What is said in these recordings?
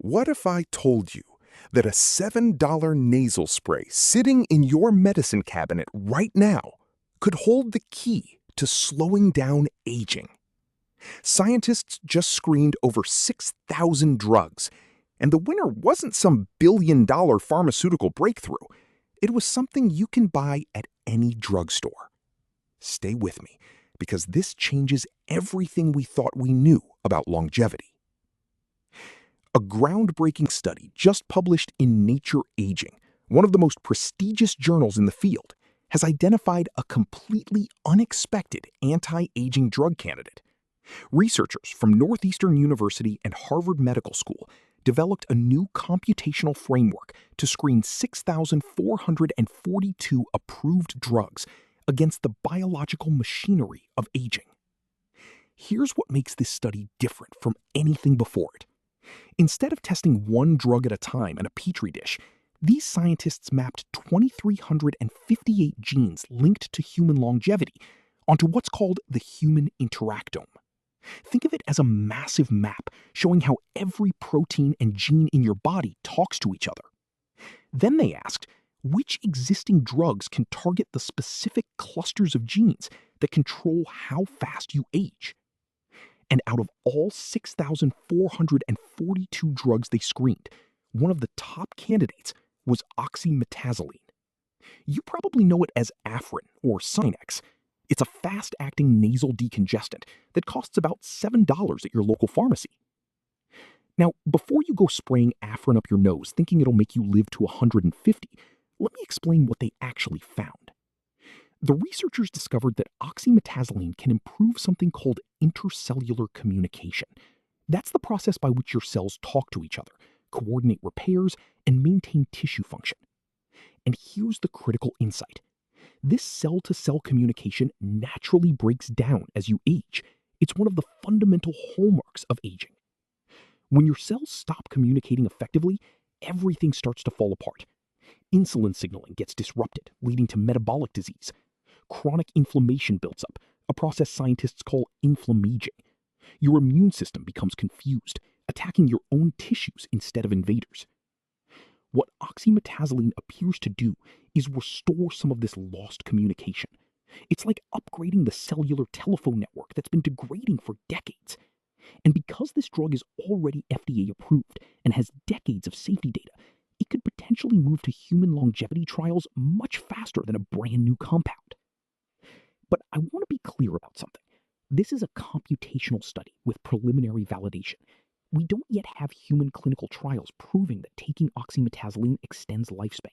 What if I told you that a $7 nasal spray sitting in your medicine cabinet right now could hold the key to slowing down aging? Scientists just screened over 6,000 drugs, and the winner wasn't some billion-dollar pharmaceutical breakthrough. It was something you can buy at any drugstore. Stay with me, because this changes everything we thought we knew about longevity. A groundbreaking study just published in Nature Aging, one of the most prestigious journals in the field, has identified a completely unexpected anti-aging drug candidate. Researchers from Northeastern University and Harvard Medical School developed a new computational framework to screen 6,442 approved drugs against the biological machinery of aging. Here's what makes this study different from anything before it. Instead of testing one drug at a time in a petri dish, these scientists mapped 2,358 genes linked to human longevity onto what's called the human interactome. Think of it as a massive map showing how every protein and gene in your body talks to each other. Then they asked, which existing drugs can target the specific clusters of genes that control how fast you age? And out of all 6,442 drugs they screened, one of the top candidates was oxymetazoline. You probably know it as Afrin or Sinex. It's a fast-acting nasal decongestant that costs about $7 at your local pharmacy. Now, before you go spraying Afrin up your nose thinking it'll make you live to 150, let me explain what they actually found. The researchers discovered that oxymetazoline can improve something called intercellular communication. That's the process by which your cells talk to each other, coordinate repairs, and maintain tissue function. And here's the critical insight. This cell-to-cell communication naturally breaks down as you age. It's one of the fundamental hallmarks of aging. When your cells stop communicating effectively, everything starts to fall apart. Insulin signaling gets disrupted, leading to metabolic disease. Chronic inflammation builds up, a process scientists call inflammaging. Your immune system becomes confused, attacking your own tissues instead of invaders. What oxymetazoline appears to do is restore some of this lost communication. It's like upgrading the cellular telephone network that's been degrading for decades. And because this drug is already FDA approved and has decades of safety data, it could potentially move to human longevity trials much faster than a brand new compound. But I want to be clear about something. This is a computational study with preliminary validation. We don't yet have human clinical trials proving that taking oxymetazoline extends lifespan.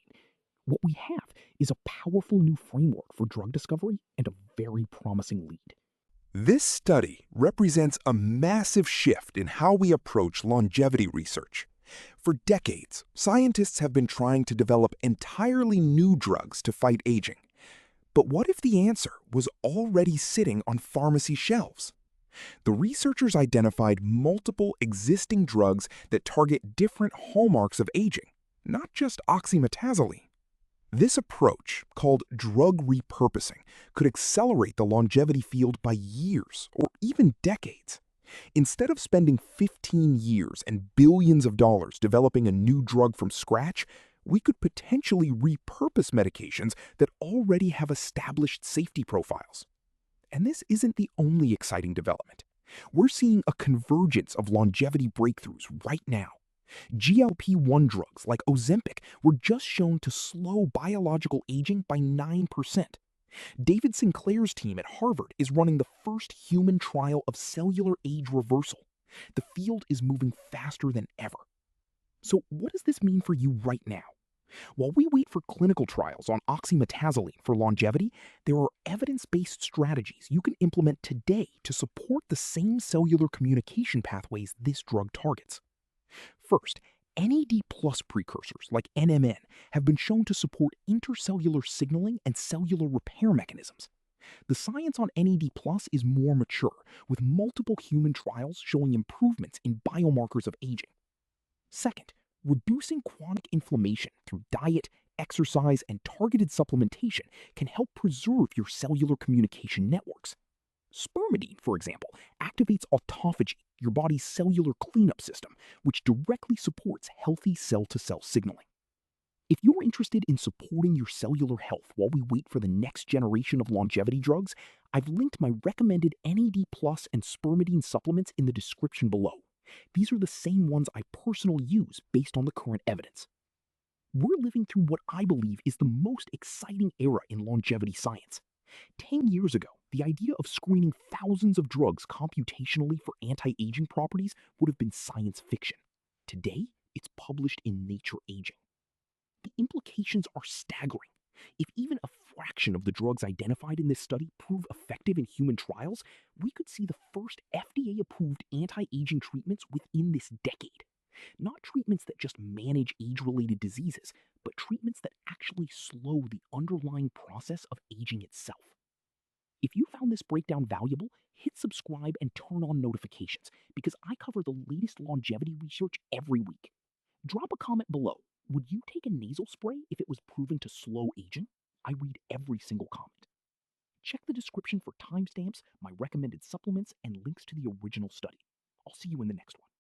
What we have is a powerful new framework for drug discovery and a very promising lead. This study represents a massive shift in how we approach longevity research. For decades, scientists have been trying to develop entirely new drugs to fight aging. But what if the answer was already sitting on pharmacy shelves? The researchers identified multiple existing drugs that target different hallmarks of aging, not just oxymetazoline. This approach, called drug repurposing, could accelerate the longevity field by years or even decades. Instead of spending 15 years and billions of dollars developing a new drug from scratch, we could potentially repurpose medications that already have established safety profiles. And this isn't the only exciting development. We're seeing a convergence of longevity breakthroughs right now. GLP-1 drugs like Ozempic were just shown to slow biological aging by 9%. David Sinclair's team at Harvard is running the first human trial of cellular age reversal. The field is moving faster than ever. So what does this mean for you right now? While we wait for clinical trials on oxymetazoline for longevity, there are evidence-based strategies you can implement today to support the same cellular communication pathways this drug targets. First, NAD+ precursors like NMN have been shown to support intercellular signaling and cellular repair mechanisms. The science on NAD+ is more mature, with multiple human trials showing improvements in biomarkers of aging. Second, reducing chronic inflammation through diet, exercise, and targeted supplementation can help preserve your cellular communication networks. Spermidine, for example, activates autophagy, your body's cellular cleanup system, which directly supports healthy cell-to-cell signaling. If you're interested in supporting your cellular health while we wait for the next generation of longevity drugs, I've linked my recommended NAD Plus and spermidine supplements in the description below. These are the same ones I personally use based on the current evidence. We're living through what I believe is the most exciting era in longevity science. 10 years ago, the idea of screening thousands of drugs computationally for anti-aging properties would have been science fiction. Today, it's published in Nature Aging. The implications are staggering. If even a fraction of the drugs identified in this study prove effective in human trials, we could see the first FDA-approved anti-aging treatments within this decade. Not treatments that just manage age-related diseases, but treatments that actually slow the underlying process of aging itself. If you found this breakdown valuable, hit subscribe and turn on notifications because I cover the latest longevity research every week. Drop a comment below. Would you take a nasal spray if it was proven to slow aging? I read every single comment. Check the description for timestamps, my recommended supplements, and links to the original study. I'll see you in the next one.